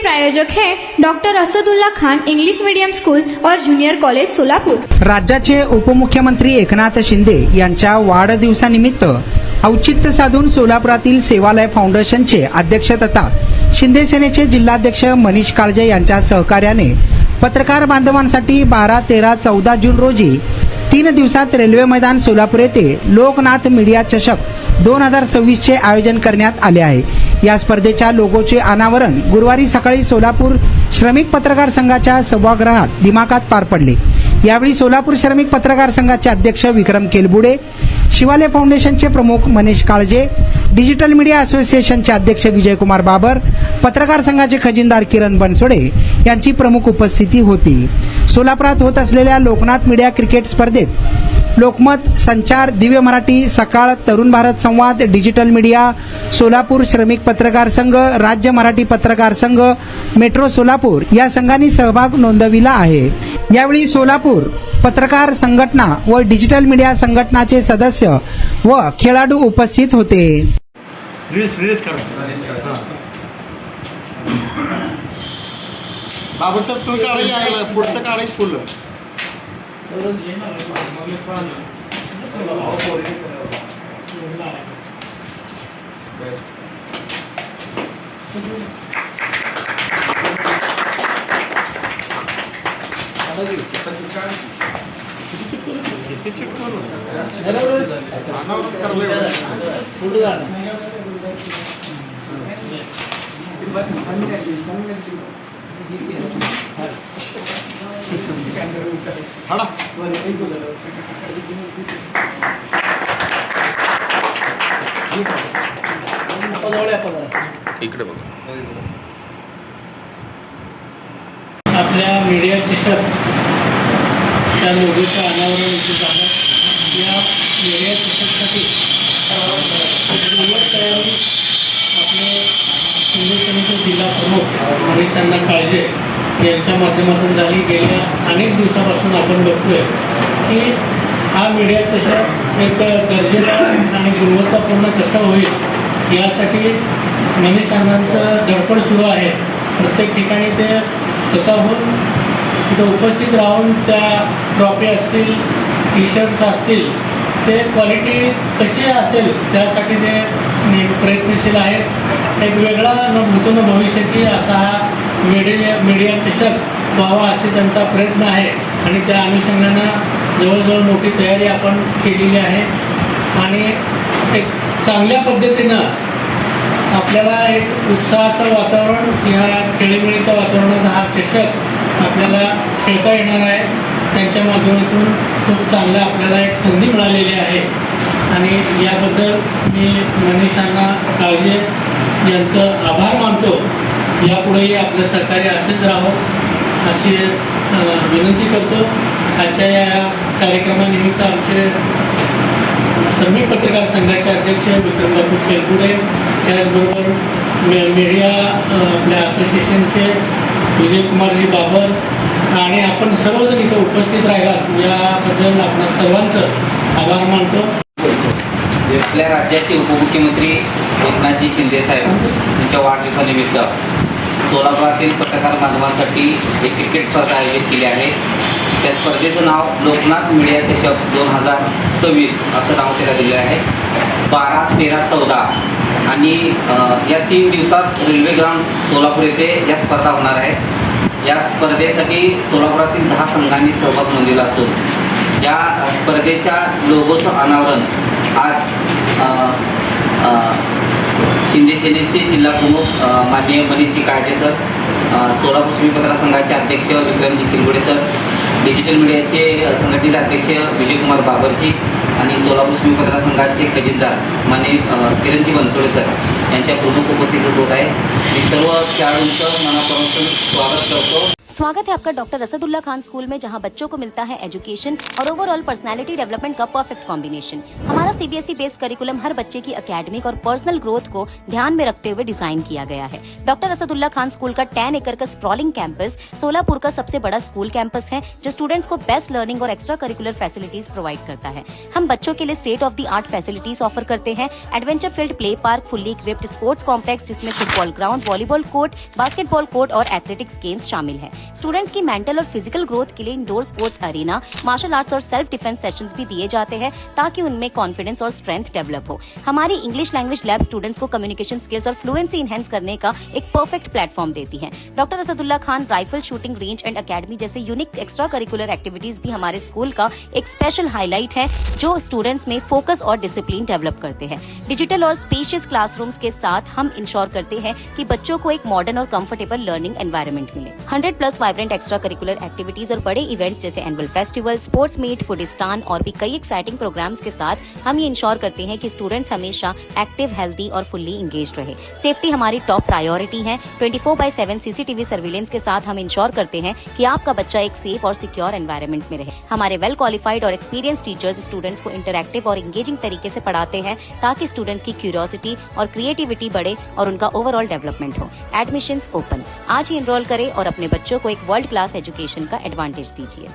प्रायोजक है doctor Asadullah Khan English medium school और जूनियर कॉलेज सोलापूर। राज्याचे उपमुख्यमंत्री एकनाथ शिंदे यांच्या वाढदिवसानिमित्त औचित्य साधून सोलापुरातील सेवालय फाउंडेशनचे अध्यक्ष तथा शिंदे सेनेचे जिल्हाध्यक्ष मनीष काळजे यांच्या सहकार्याने पत्रकार बांधवांसाठी 12, 13, 14 जून रोजी 3 दिवसात रेल्वे मैदान सोलापूर येथे लोकनाथ मीडिया चषक 2026 चे आयोजन करण्यात आले आहे। या स्पर्धेच्या लोगोचे अनावरण गुरुवारी सकाळी सोलापूर श्रमिक पत्रकार संघाच्या सभागृहात दिमाखात पार पडले। यावेळी सोलापूर श्रमिक पत्रकार संघाचे अध्यक्ष विक्रम केलबुडे, शिवालय फाउंडेशनचे प्रमुख मनीष काळजे, डिजिटल मीडिया असोसिएशनचे अध्यक्ष विजयकुमार बाबर, पत्रकार संघाचे खजिनदार किरण बनसोडे यांची प्रमुख उपस्थिती होती। सोलापुरात होत असलेल्या लोकनाथ मीडिया क्रिकेट स्पर्धेत लोकमत, संचार, दिव्य मराठी, सकाळ, तरुण भारत संवाद, डिजिटल मीडिया, सोलापूर श्रमिक पत्रकार संघ, राज्य मराठी पत्रकार संघ, मेट्रो सोलापूर या संघांनी सहभाग नोंदविला आहे। यावेळी सोलापूर पत्रकार संघटना व डिजिटल मीडिया संघटनाचे सदस्य व खेळाडू उपस्थित होते। बाबासाहेब तुम्ही काढायला पुढचं काढायचं फुलं इकडे बघा। आपल्या मीडिया चषकच्या लोगोचं अनावरण इथे झालं। या मीडिया चषकसाठी तयारी आपले शिंदे सेनेचे जिल्हा प्रमुख मनीष काळजे यांच्या माध्यमातून झाली। गेल्या अनेक दिवसापासून आपण बघतोय की हा मीडिया चषक एक दर्जेदार आणि गुणवत्तापूर्ण कसा होईल यासाठी मनीष अण्णांचं धडपड सुरू आहे। प्रत्येक ठिकाणी ते स्वतःहून तिथं उपस्थित राहून त्या ट्रॉफी असतील, टी शर्ट्स असतील, ते क्वालिटी कशी असेल त्यासाठी ते प्रयत्नशील आहेत। एक वेगळा नूतन भविष्याची असा हा मीडिया चषक व्हावा असे त्यांचा प्रयत्न आहे आणि त्या अनुषंगानं जवळजवळ मोठी तयारी आपण केलेली आहे आणि एक चांगल्या पद्धतीनं आपल्याला एक उत्साहाचं वातावरण, या खेळीमेळीच्या वातावरणात हा चषक आपल्याला खेळता येणार आहे। त्यांच्या माध्यमातून खूप चांगला आपल्याला एक संधी मिळालेली आहे आणि याबद्दल मी मनीष काळजे यांचं आभार मानतो। यापुढेही आपलं सहकार्य असेच राहो अशी विनंती करतो। आजच्या या कार्यक्रमानिमित्त आमचे श्रमिक पत्रकार संघाचे अध्यक्ष विक्रम केलबुडे, त्याचबरोबर मीडिया आपल्या असोसिएशनचे विजयकुमारजी बाबर आणि आपण सर्वजण इथं उपस्थित राहिलात याबद्दल आपण सर्वांचं आभार मानतो। आपल्या राज्याचे उपमुख्यमंत्री एकनाथजी शिंदे साहेब यांच्या वाढदिवसानिमित्त सोलापुरातील पत्रकार बांधवांसाठी एक क्रिकेट स्पर्धा आयोजित केली आहे। त्या स्पर्धेचं नाव लोकनाथ मीडिया चषक 2026 असं नाव त्याला दिलं आहे। 12, 13, 14 आणि या 3 दिवसात रेल्वे ग्राउंड सोलापूर येथे या स्पर्धा होणार आहेत। या स्पर्धेसाठी सोलापुरातील 10 संघांनी सहभाग नोंदवला असून या स्पर्धेच्या लोगोचं अनावरण आज शिंदे सेनेचे जिल्हा प्रमुख माननीय मनीषजी काळजे सर, सोलापूर श्रमिक पत्रकार संघाचे अध्यक्ष विक्रमजी केलबुडे सर, डिजिटल मीडियाचे संघटनेचे अध्यक्ष विजयकुमार बाबरजी आणि सोलापूर श्रमिक पत्रकार संघाचे खजिनदार माननीय किरणजी बनसोडे सर यांच्या प्रमुख उपस्थितीत होत आहे। मी सर्व खेळाडूंचं मनापासून स्वागत करतो। स्वागत है आपका डॉक्टर असदुल्ला खान स्कूल में, जहां बच्चों को मिलता है एजुकेशन और ओवरऑल पर्सनालिटी डेवलपमेंट का परफेक्ट कॉम्बिनेशन। हमारा सीबीएसई बेस्ड करिकुलम हर बच्चे की एकेडमिक और पर्सनल ग्रोथ को ध्यान में रखते हुए डिजाइन किया गया है। डॉक्टर असदुल्ला खान स्कूल का 10 एकड़ का स्प्रॉलिंग कैंपस सोलापुर का सबसे बड़ा स्कूल कैंपस है, जो स्टूडेंट्स को बेस्ट लर्निंग और एक्स्ट्रा करिकुलर फैसिलिटीज प्रोवाइड करता है। हम बच्चों के लिए state of the art facilities offer करते हैं। Adventure field play park, fully equipped sports complex जिसमें football ground, volleyball court, basketball court और एथलेटिक्स गेम्स शामिल है। स्टूडेंट्स की मेंटल और फिजिकल ग्रोथ के लिए indoor sports arena, martial arts और सेल्फ डिफेंस सेशंस भी दिए जाते हैं, ताकि उनमें कॉन्फिडेंस और स्ट्रेंथ डेवलप हो। हमारी इंग्लिश लैंग्वेज लैब स्टूडेंट्स को कम्युनिकेशन स्किल्स और फ्लुएंसी इनहेंस करने का एक परफेक्ट प्लेटफॉर्म देती है। Doctor Asadullah Khan rifle shooting range end academy जैसे यूनिक एक्स्ट्रा करिकुलर एक्टिविटीज भी हमारे स्कूल का एक स्पेशल हाईलाइट है, जो स्टूडेंट्स में फोकस और डिसिप्लिन डेवलप करते हैं। डिजिटल और स्पेशियस क्लासरूम्स के साथ हम इंश्योर करते हैं कि बच्चों को एक मॉडर्न और कंफर्टेबल लर्निंग एनवायरनमेंट मिले। 100+ वाइब्रेंट एक्स्ट्रा करिकुलर एक्टिविटीज और बड़े इवेंट्स जैसे एनुअल फेस्टिवल, स्पोर्ट्स मीट, फूडिस्तान और भी कई एक्साइटिंग प्रोग्राम्स के साथ हम ये इंश्योर करते हैं कि स्टूडेंट्स हमेशा एक्टिव, हेल्दी और फुल्ली इंगेज्ड रहे। सेफ्टी हमारी टॉप प्रायोरिटी है। 24/7 सीसीटीवी सर्विलेंस के साथ हम इंश्योर करते हैं कि आपका बच्चा एक सेफ और सिक्योर एनवायरनमेंट में रहे। हमारे वेल क्वालिफाइड और एक्सपीरियंस टीचर्स स्टूडेंट्स को इंटरैक्टिव और इंगेजिंग तरीके से पढ़ाते हैं, ताकि स्टूडेंट्स की क्यूरियोसिटी और क्रिएटिविटी बढ़े और उनका ओवरऑल डेवलपमेंट हो। Admissions open. आज ही एनरोल करें और अपने बच्चों को एक वर्ल्ड क्लास एजुकेशन का एडवांटेज दीजिए।